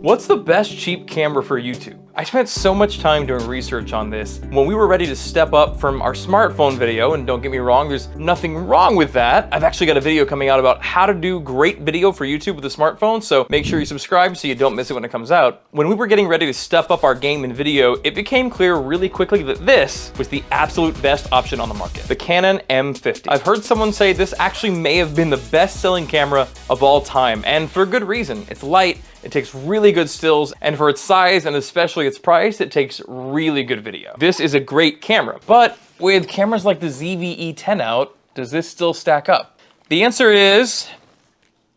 What's the best cheap camera for YouTube? I spent so much time doing research on this. When we were ready to step up from our smartphone video, and don't get me wrong, there's nothing wrong with that. I've actually got a video coming out about how to do great video for YouTube with a smartphone, so make sure you subscribe so you don't miss it when it comes out. When we were getting ready to step up our game in video, it became clear really quickly that this was the absolute best option on the market, the Canon M50. I've heard someone say this actually may have been the best-selling camera of all time, and for good reason. It's light, it takes really good stills, and for its size and especially its price, it takes really good video. This is a great camera, but with cameras like the ZV-E10 out, does this still stack up? The answer is,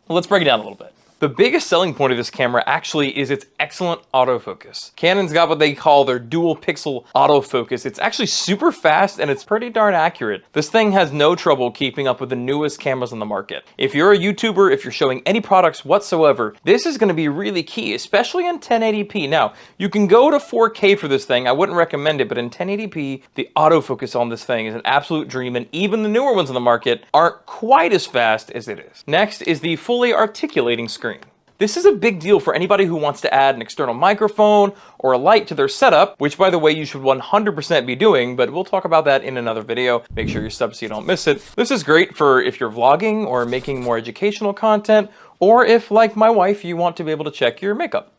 well, let's break it down a little bit. The biggest selling point of this camera actually is its excellent autofocus. Canon's got what they call their dual pixel autofocus. It's actually super fast and it's pretty darn accurate. This thing has no trouble keeping up with the newest cameras on the market. If you're a YouTuber, if you're showing any products whatsoever, this is going to be really key, especially in 1080p. Now, you can go to 4K for this thing. I wouldn't recommend it, but in 1080p, the autofocus on this thing is an absolute dream, and even the newer ones on the market aren't quite as fast as it is. Next is the fully articulating screen. This is a big deal for anybody who wants to add an external microphone or a light to their setup, which by the way, you should 100% be doing, but we'll talk about that in another video. Make sure you're subbed so you don't miss it. This is great for if you're vlogging or making more educational content, or if, like my wife, you want to be able to check your makeup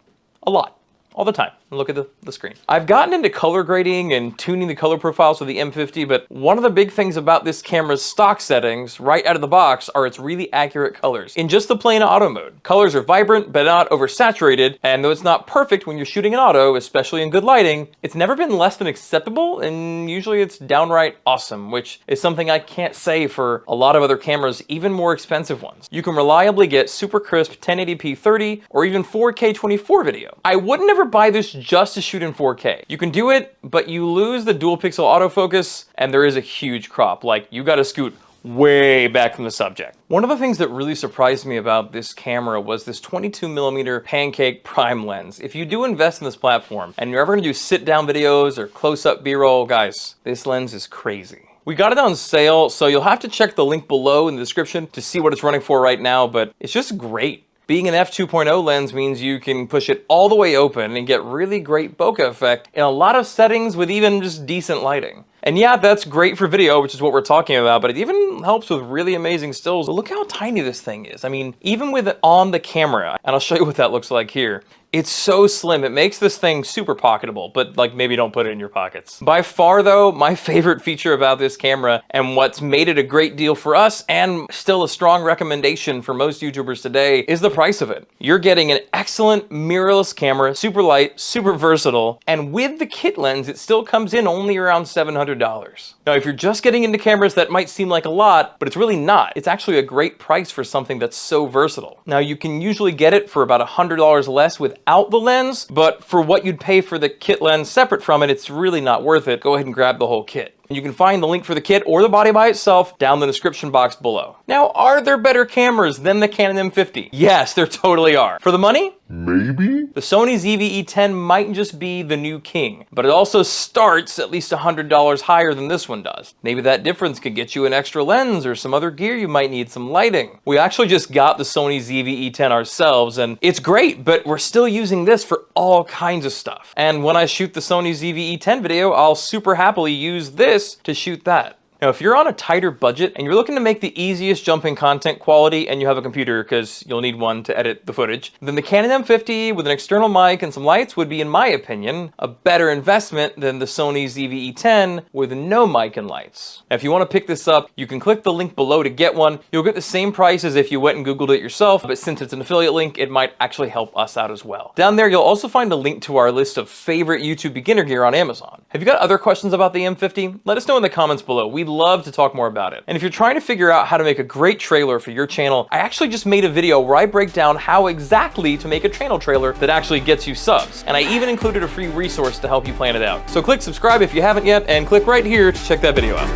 a lot, all the time. Look at the screen. I've gotten into color grading and tuning the color profiles of the M50, but one of the big things about this camera's stock settings right out of the box are its really accurate colors. In just the plain auto mode, colors are vibrant but not oversaturated, and though it's not perfect when you're shooting in auto, especially in good lighting, it's never been less than acceptable, and usually it's downright awesome, which is something I can't say for a lot of other cameras, even more expensive ones. You can reliably get super crisp 1080p 30 or even 4K 24 video. I would never buy this just to shoot in 4K. You can do it, but you lose the dual pixel autofocus and there is a huge crop. Like, you gotta scoot way back from the subject. One of the things that really surprised me about this camera was this 22mm pancake prime lens. If you do invest in this platform and you're ever gonna do sit down videos or close-up B-roll, guys, this lens is crazy. We got it on sale, so you'll have to check the link below in the description to see what it's running for right now, but it's just great. Being an f2.0 lens means you can push it all the way open and get really great bokeh effect in a lot of settings with even just decent lighting. And yeah, that's great for video, which is what we're talking about, but it even helps with really amazing stills. Look how tiny this thing is. I mean, even with it on the camera, and I'll show you what that looks like here. It's so slim, it makes this thing super pocketable, but like maybe don't put it in your pockets. By far though, my favorite feature about this camera and what's made it a great deal for us and still a strong recommendation for most YouTubers today is the price of it. You're getting an excellent mirrorless camera, super light, super versatile, and with the kit lens, it still comes in only around $700. Now, if you're just getting into cameras, that might seem like a lot, but it's really not. It's actually a great price for something that's so versatile. Now, you can usually get it for about $100 less without the lens, but for what you'd pay for the kit lens separate from it, it's really not worth it. Go ahead and grab the whole kit. You can find the link for the kit or the body by itself down in the description box below. Now, are there better cameras than the Canon M50? Yes, there totally are. For the money? Maybe? The Sony ZV-E10 might just be the new king, but it also starts at least $100 higher than this one does. Maybe that difference could get you an extra lens or some other gear you might need, some lighting. We actually just got the Sony ZV-E10 ourselves, and it's great, but we're still using this for all kinds of stuff. And when I shoot the Sony ZV-E10 video, I'll super happily use this to shoot that. Now, if you're on a tighter budget and you're looking to make the easiest jump in content quality and you have a computer because you'll need one to edit the footage, then the Canon M50 with an external mic and some lights would be, in my opinion, a better investment than the Sony ZV-E10 with no mic and lights. Now, if you want to pick this up, you can click the link below to get one. You'll get the same price as if you went and Googled it yourself, but since it's an affiliate link, it might actually help us out as well. Down there, you'll also find a link to our list of favorite YouTube beginner gear on Amazon. Have you got other questions about the M50? Let us know in the comments below. We'd love to talk more about it. And if you're trying to figure out how to make a great trailer for your channel, I actually just made a video where I break down how exactly to make a channel trailer that actually gets you subs. And I even included a free resource to help you plan it out. So click subscribe if you haven't yet, and click right here to check that video out.